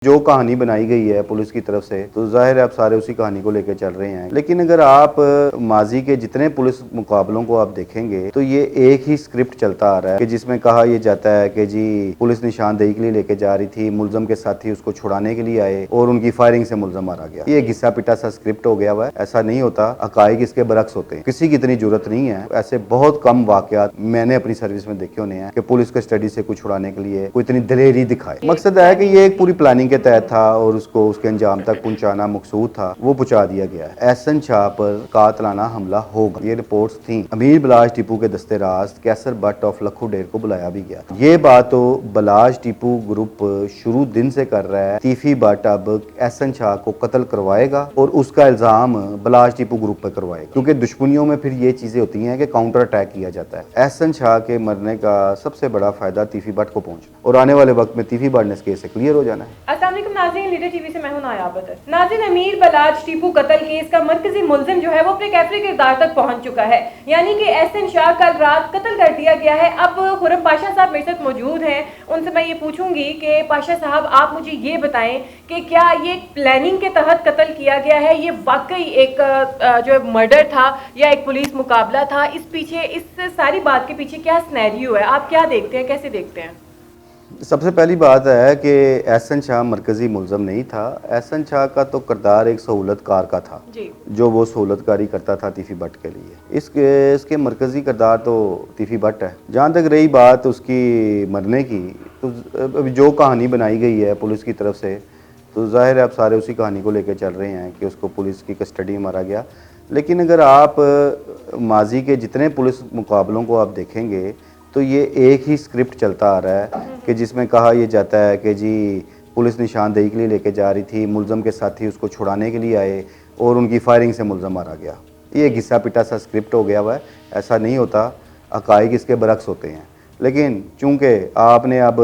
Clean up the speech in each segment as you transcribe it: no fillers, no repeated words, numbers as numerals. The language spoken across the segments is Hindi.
जो कहानी बनाई गई है पुलिस की तरफ से, तो जाहिर है आप सारे उसी कहानी को लेकर चल रहे हैं। लेकिन अगर आप माजी के जितने पुलिस मुकाबलों को आप देखेंगे तो ये एक ही स्क्रिप्ट चलता आ रहा है कि जिसमें कहा यह जाता है कि जी पुलिस निशानदेही के लिए लेके जा रही थी, मुलजम के साथी उसको छुड़ाने के लिए आए और उनकी फायरिंग से मुलजम मारा गया। ये घिसा पिटा सा स्क्रिप्ट हो गया हुआ है। ऐसा नहीं होता, हकाइक इसके बरक्स होते हैं। किसी की इतनी जरूरत नहीं है। ऐसे बहुत कम वाकयात मैंने अपनी सर्विस में देखे होने हैं कि पुलिस कस्टडी से कुछ छुड़ाने के लिए कोई इतनी दलेरी दिखाए। मकसद है कि ये एक पूरी प्लानिंग के तहत था और उसको उसके अंजाम तक पहुंचाना मकसूद था, वो पहुंचा दिया गया है। एहसन शाह पर कातलाना हमला होगा, ये रिपोर्ट्स थी। अमीर बलाज टीपू के दस्ते राज कैसर बट ऑफ लखू डेर को बुलाया भी गया था। ये बात तो बलाज टीपू ग्रुप शुरू दिन से कर रहा है। तीफी बट अब एहसन शाह को कत्ल करवाएगा और उसका इल्जाम बलाज टीपू ग्रुप पर करवाएगा, क्योंकि दुश्मनियों में फिर ये चीजें होती हैं कि काउंटर अटैक किया जाता है। एहसन शाह के मरने का सबसे बड़ा फायदा तीफी बट को पहुंचना और आने वाले वक्त में तीफी बट ने इस केस से क्लियर हो जाना है। नाज़रीन, लीडर टीवी से मैं हूं नायाब बदर। नाज़रीन, अमीर बलाज टीपू कत्ल केस का मरकजी मुलजिम जो है वो अपने कैफरे किरदार तक पहुंच चुका है, यानी कि एहसन शाह कल रात कत्ल कर दिया गया है। अब खुरम पाशा साहब मेरे साथ मौजूद हैं, उनसे मैं ये पूछूंगी कि पाशा साहब आप मुझे ये बताएं कि क्या ये प्लानिंग के तहत कत्ल किया गया है, ये वाकई एक जो मर्डर था या एक पुलिस मुकाबला था? इस पीछे, इस सारी बात के पीछे क्या स्नैरियो है, आप क्या देखते हैं, कैसे देखते हैं? सबसे पहली बात है कि एहसन शाह मरकजी मुलजम नहीं था। एहसन शाह का तो किरदार एक सहूलतकार का था जी, जो वो सहूलतकारी करता था तीफी बट के लिए। इसके मरकजी किरदार तो तीफी बट है। जहाँ तक रही बात उसकी मरने की, तो अभी जो कहानी बनाई गई है पुलिस की तरफ से, तो जाहिर है आप सारे उसी कहानी को लेकर चल रहे हैं कि उसको पुलिस की कस्टडी में मारा गया। लेकिन अगर आप माजी के जितने पुलिस मुकाबलों को आप देखेंगे तो ये एक ही स्क्रिप्ट चलता आ रहा है कि जिसमें कहा यह जाता है कि जी पुलिस निशानदेही के लिए लेके जा रही थी, मुलजम के साथी उसको छुड़ाने के लिए आए और उनकी फायरिंग से मुलजम मारा गया। ये घिसा पिटा सा स्क्रिप्ट हो गया हुआ है। ऐसा नहीं होता, हकाइक इसके बरक्स होते हैं। लेकिन चूंकि आपने अब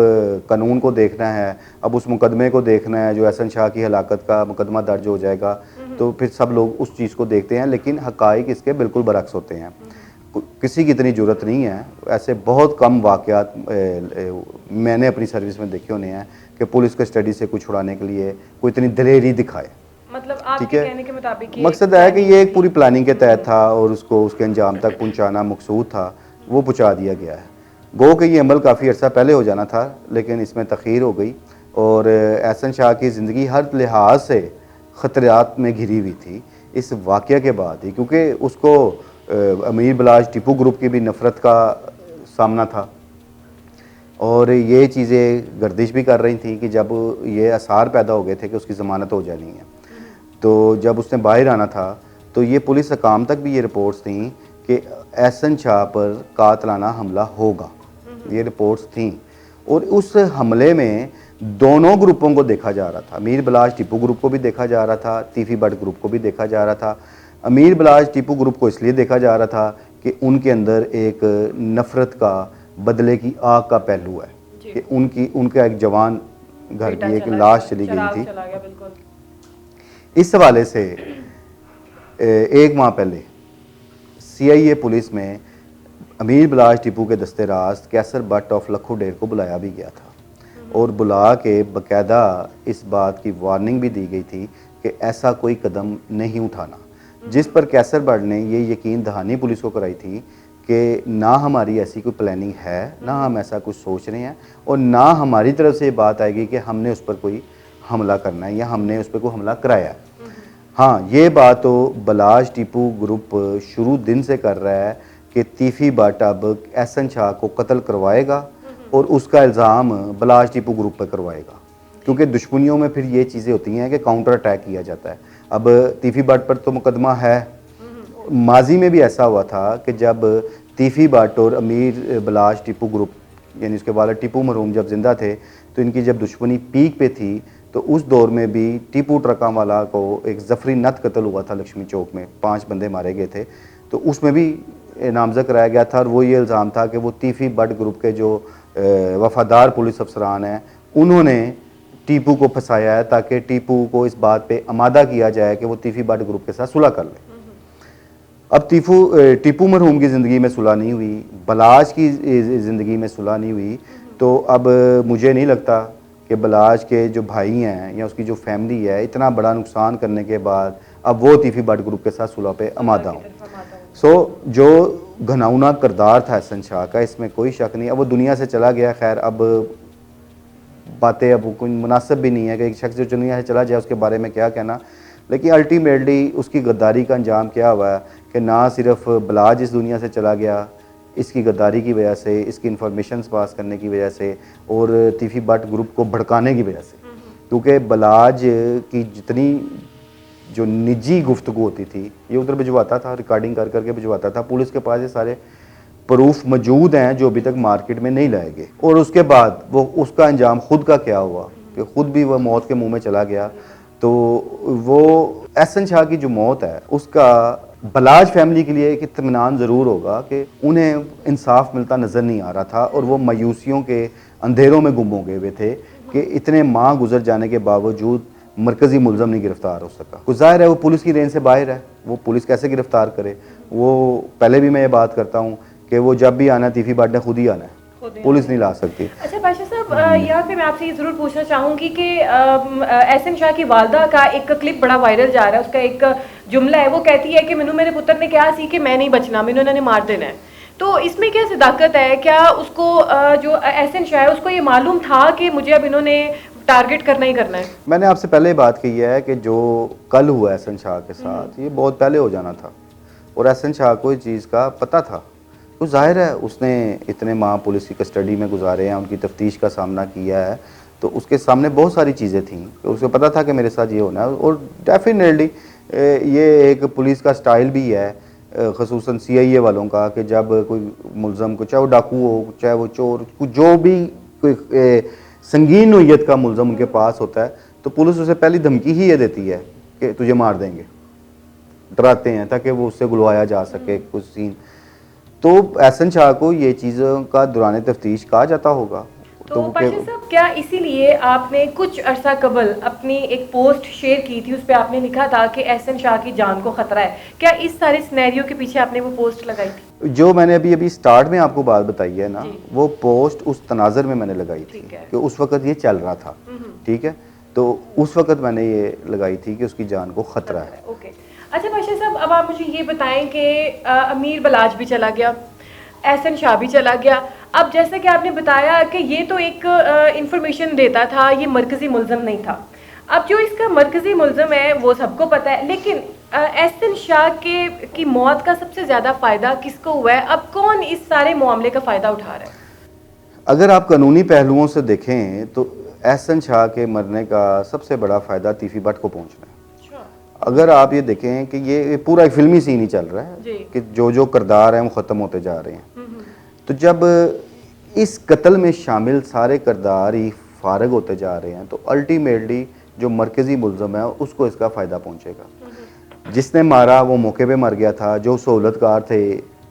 कानून को देखना है, अब उस मुकदमे को देखना है जो एहसन शाह की हलाकत का मुकदमा दर्ज हो जाएगा, तो फिर सब लोग उस चीज़ को देखते हैं। लेकिन हकाइक इसके बिल्कुल बरक्स होते हैं। किसी की इतनी ज़रूरत नहीं है। ऐसे बहुत कम वाक़यात मैंने अपनी सर्विस में देखे होने हैं कि पुलिस कस्टडी से कुछ छुड़ाने के लिए कोई इतनी दलेरी दिखाए। मतलब आपके कहने के मुताबिक मकसद है कि ये एक पूरी प्लानिंग के तहत था और उसको उसके अंजाम तक पहुंचाना मकसूद था, वो पहुंचा दिया गया है। गो कि ये अमल काफ़ी अर्सा पहले हो जाना था, लेकिन इसमें तख़ीर हो गई और एहसन शाह की ज़िंदगी हर लिहाज से ख़तरात में घिरी हुई थी इस वाक़या के बाद ही, क्योंकि उसको अमीर बलाज टीपू ग्रुप की भी नफ़रत का सामना था और ये चीज़ें गर्दिश भी कर रही थी कि जब ये आसार पैदा हो गए थे कि उसकी ज़मानत हो जानी है, तो जब उसने बाहर आना था तो ये पुलिस हकाम तक भी ये रिपोर्ट्स थी कि एहसन शाह पर कातलाना हमला होगा, ये रिपोर्ट्स थी। और उस हमले में दोनों ग्रुपों को देखा जा रहा था। अमीर बलाज टीपू ग्रुप को भी देखा जा रहा था, तीफी बट ग्रुप को भी देखा जा रहा था। अमीर बलाज टीपू ग्रुप को इसलिए देखा जा रहा था कि उनके अंदर एक नफ़रत का, बदले की आग का पहलू है कि उनका एक जवान घर की एक लाश चली गई थी। इस हवाले से एक माह पहले CIA पुलिस में अमीर बलाज टीपू के दस्ते राज कैसर बट ऑफ लखू डेर को बुलाया भी गया था और बुला के बाकायदा इस बात की वार्निंग भी दी गई थी कि ऐसा कोई कदम नहीं उठाना, जिस पर कैसर बट ने ये यकीन दहानी पुलिस को कराई थी कि ना हमारी ऐसी कोई प्लानिंग है, ना हम ऐसा कुछ सोच रहे हैं और ना हमारी तरफ से ये बात आएगी कि हमने उस पर कोई हमला करना है या हमने उस पर कोई हमला कराया है। हाँ, ये बात तो बलाज टीपू ग्रुप शुरू दिन से कर रहा है कि तीफी बट अब एहसन शाह को कत्ल करवाएगा और उसका इल्ज़ाम बलाज टीपू ग्रुप पर करवाएगा, क्योंकि दुश्मनियों में फिर ये चीज़ें होती हैं कि काउंटर अटैक किया जाता है। अब तीफी बट पर तो मुकदमा है, माजी में भी ऐसा हुआ था कि जब तीफी बट और अमीर बलाज टीपू ग्रुप यानी उसके वालिद टीपू मरहूम जब जिंदा थे, तो इनकी जब दुश्मनी पीक पे थी, तो उस दौर में भी टीपू ट्रका वाला को एक जफरी नत कत्ल हुआ था लक्ष्मी चौक में, 5 बंदे मारे गए थे, तो उसमें भी नामजद कराया गया था और वो ये इल्ज़ाम था कि वो तीफी बट ग्रुप के जो वफादार पुलिस अफसरान हैं उन्होंने टीपू को फंसाया है ताकि टीपू को इस बात पे आमादा किया जाए कि वो तीफी बट ग्रुप के साथ सुलह कर ले। अब टीपू मरहूम की ज़िंदगी में सुलह नहीं हुई, बलाज की ज़िंदगी में सुलह नहीं हुई, तो अब मुझे नहीं लगता कि बलाज के जो भाई हैं या उसकी जो फैमिली है, इतना बड़ा नुकसान करने के बाद अब वो तीफी भट्ट ग्रुप के साथ सुलह पे आमादा हूँ। सो जो घनाउना किरदार था एहसन शाह का, इसमें कोई शक नहीं। अब वो दुनिया से चला गया, खैर अब बातें अब कोई मुनासिब भी नहीं है कि एक शख्स जो दुनिया से चला जाए उसके बारे में क्या कहना। लेकिन अल्टीमेटली उसकी गद्दारी का अंजाम क्या हुआ है कि ना सिर्फ बलाज इस दुनिया से चला गया इसकी गद्दारी की वजह से, इसकी इंफॉर्मेशन पास करने की वजह से और तीफी भट्ट ग्रुप को भड़काने की वजह से, क्योंकि बलाज की जितनी जो निजी गुफ्तगू होती थी ये उधर भिजवाता था, रिकॉर्डिंग कर करके भिजवाता था। पुलिस के पास ये सारे प्रूफ मौजूद हैं जो अभी तक मार्केट में नहीं लाए गए। और उसके बाद वो उसका अंजाम खुद का क्या हुआ कि खुद भी वह मौत के मुंह में चला गया। तो वो एहसन शाह की जो मौत है उसका बलाज फैमिली के लिए एक इत्मीनान ज़रूर होगा कि उन्हें इंसाफ मिलता नज़र नहीं आ रहा था और वो मायूसियों के अंधेरों में गुम हो गए हुए थे कि इतने माह गुजर जाने के बावजूद मरकज़ी मुलज़म नहीं गिरफ्तार हो सका। कुछ ज़ाहिर है वो पुलिस की रेंज से बाहर है, वो पुलिस कैसे गिरफ्तार करे। वो पहले भी मैं ये बात करता हूँ कि वो जब भी आना तीफी भट्ट ने खुद ही आना है, पुलिस नहीं ला सकती। अच्छा बादशाह साहब, यहाँ पे मैं आपसे ये ज़रूर पूछना चाहूँगी कि एहसन शाह की वालदा का एक क्लिप बड़ा वायरल जा रहा है। उसका एक जुमला है, वो कहती है कि मैनू मेरे पुत्र ने कहा सी कि मैं नहीं बचना, मैनू इन्होंने मार देना है। तो इसमें क्या सदाकत है? क्या उसको जो एहसन शाह है उसको ये मालूम था कि मुझे अब इन्होंने टारगेट करना ही करना है? मैंने आपसे पहले बात की है कि जो कल हुआ एहसन शाह के साथ ये बहुत पहले हो जाना था और एहसन शाह को इस चीज़ का पता था। तो जाहिर है उसने इतने माह पुलिस की कस्टडी में गुजारे हैं, उनकी तफ्तीश का सामना किया है, तो उसके सामने बहुत सारी चीज़ें थी तो उसको पता था कि मेरे साथ ये होना है। और डेफिनेटली ये एक पुलिस का स्टाइल भी है, ख़ुसूसन CIA वालों का, कि जब कोई मुलज़म को, चाहे वो डाकू हो चाहे वो चोर, जो भी कोई संगीन नोयत का मुलज़म उनके पास होता है तो पुलिस उसे पहली धमकी ही ये देती है कि तुझे मार देंगे, डराते हैं ताकि वो उससे गुलवाया जा सके कुछ सीन। तो एहसन शाह को ये चीज़ों का दौरान तफ्तीश कहा जाता होगा। तो बादशाह साहब, क्या इसीलिए आपने कुछ अरसा कबल अपनी एक पोस्ट शेयर की थी, उस पर आपने लिखा था कि एहसन शाह की जान को खतरा है? क्या इस सारे सिनेरियो के पीछे आपने वो पोस्ट लगाई थी? जो मैंने अभी स्टार्ट में आपको बात बताई है ना, वो पोस्ट उस तनाज़र में मैंने लगाई थी कि उस वक्त ये चल रहा था, ठीक है, तो उस वक्त मैंने ये लगाई थी कि उसकी जान को खतरा है। ओके। अच्छा बादशाह साहब, अब आप मुझे ये बताएं कि अमीर बलाज भी चला गया, एहसन शाह भी चला गया। अब जैसे कि आपने बताया कि ये तो एक इंफॉर्मेशन देता था, ये मरकज़ी मुलज़म नहीं था। अब जो इसका मरकज़ी मुलज़म है वो सबको पता है, लेकिन एहसन शाह की मौत का सबसे ज़्यादा फ़ायदा किसको हुआ है? अब कौन इस सारे मामले का फ़ायदा उठा रहा है? अगर आप कानूनी पहलुओं से देखें तो एहसन शाह के मरने का सबसे बड़ा फ़ायदा तीफी भट्ट को पहुँचना है। अगर आप ये देखें कि ये पूरा एक फिल्मी सीन ही चल रहा है कि जो जो किरदार हैं वो ख़त्म होते जा रहे हैं, तो जब इस कत्ल में शामिल सारे किरदार ही फारग होते जा रहे हैं तो अल्टीमेटली जो मरकज़ी मुलज़म है उसको इसका फ़ायदा पहुंचेगा। जिसने मारा वो मौके पे मर गया था, जो सहूलतकार थे,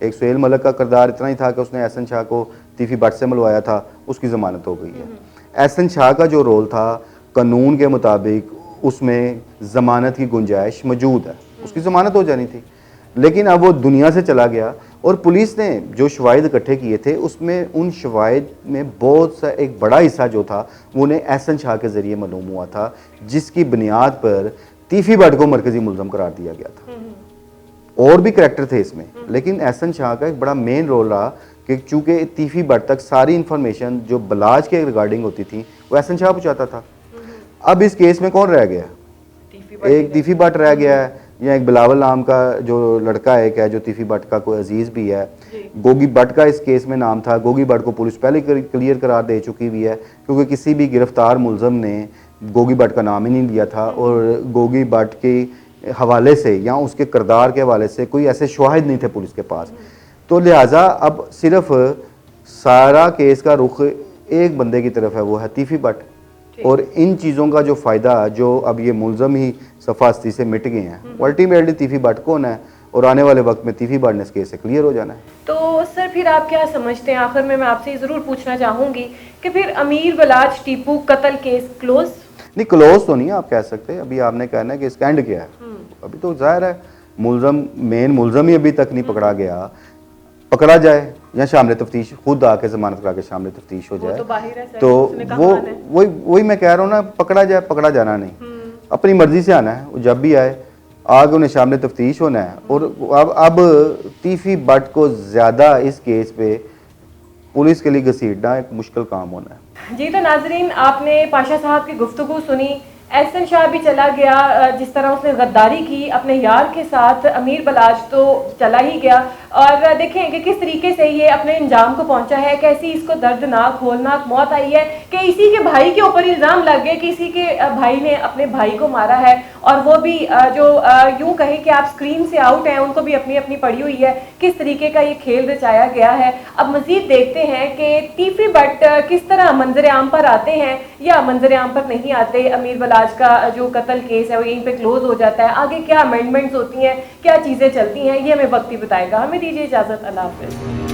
एक सुहेल मलिक का किरदार इतना ही था कि उसने एहसन शाह को तीफी भट्ट से मिलवाया था, उसकी ज़मानत हो गई है। एहसन शाह का जो रोल था कानून के मुताबिक उसमें ज़मानत की गुंजाइश मौजूद है, उसकी ज़मानत हो जानी थी, लेकिन अब वो दुनिया से चला गया और पुलिस ने जो शवाहिद इकट्ठे किए थे उसमें उन शवाहिद में बहुत सा एक बड़ा हिस्सा जो था वो उन्हें एहसन शाह के ज़रिए मालूम हुआ था, जिसकी बुनियाद पर तीफी भट्ट को मरकज़ी मुलज़म करार दिया गया था। और भी करैक्टर थे इसमें, लेकिन एहसन शाह का एक बड़ा मेन रोल रहा कि चूँकि तीफी भट्ट तक सारी इन्फॉर्मेशन जो बलाज के रिगार्डिंग होती थी वो एहसन शाह पहुँचाता था। अब इस केस में कौन रह गया? एक तीफी भट्ट रह गया है, या एक बिलावल नाम का जो लड़का एक है जो तीफी भट्ट का कोई अजीज भी है। गोगी भट्ट का इस केस में नाम था। गोगी भट्ट को पुलिस पहले क्लियर करार दे चुकी हुई है क्योंकि किसी भी गिरफ्तार मुलज़म ने गोगी भट्ट का नाम ही नहीं लिया था और गोगी भट्ट के हवाले से या उसके किरदार के हवाले से कोई ऐसे शवाहिद नहीं थे पुलिस के पास। तो लिहाजा अब सिर्फ सारा केस का रुख एक बंदे की तरफ है, वो है तीफी भट्ट। और इन चीज़ों का जो फ़ायदा जो अब ये मुलज़म ही सफ़ास्ती से मिट गए हैं, अल्टीमेटली तीफी भट्ट कौन है और आने वाले वक्त में तीफी भट्ट ने इस केस से क्लियर हो जाना है। तो सर फिर आप क्या समझते हैं, आखिर में मैं आपसे ये ज़रूर पूछना चाहूँगी कि फिर अमीर बलाज टीपू कत्ल केस क्लोज? नहीं, क्लोज तो नहीं आप कह सकते। अभी आपने कहना है कि इसका एंड क्या है। अभी तो जाहिर है मुलज़म, मेन मुलज़म ही अभी तक नहीं पकड़ा गया। पकड़ा जाए या शामिल तफ्तीश खुद आके जमानत करा के शामिल तफ्तीश हो वो जाए। तो बाहर है सर, तो उसने कहाँ वो आना है? वही मैं कह रहा हूँ ना, पकड़ा जाए, पकड़ा जाना नहीं, अपनी मर्जी से आना है। वो जब भी आए आगे उन्हें शामिल तफ्तीश होना है। और अब तीफी बट को ज़्यादा इस केस पे पुलिस के लिए घसीटना एक मुश्किल काम होना है। जी तो नाजरीन, आपने पाशा साहब की गुफ्तगू सुनी। एहसन शाह भी चला गया, जिस तरह उसने गद्दारी की अपने यार के साथ, अमीर बलाज तो चला ही गया। और देखें कि किस तरीके से ये अपने इंजाम को पहुंचा है, कैसी इसको दर्दनाक होलनाक मौत आई है कि इसी के भाई के ऊपर इल्ज़ाम लग गए कि इसी के भाई ने अपने भाई को मारा है। और वो भी जो यूँ कहें कि आप स्क्रीन से आउट हैं, उनको भी अपनी अपनी पड़ी हुई है। किस तरीके का ये खेल रचाया गया है। अब मज़ीद देखते हैं कि तीफी बट किस तरह मंजर आम पर आते हैं या मंजर आम पर नहीं आते। अमीर बलाज का जो कत्ल केस है वो यहीं पे क्लोज हो जाता है। आगे क्या अमेंडमेंट्स होती हैं, क्या चीज़ें चलती हैं, ये हमें वक्त ही बताएगा। हमें दीजिए इजाज़त, अल्लाह हाफ़िज़।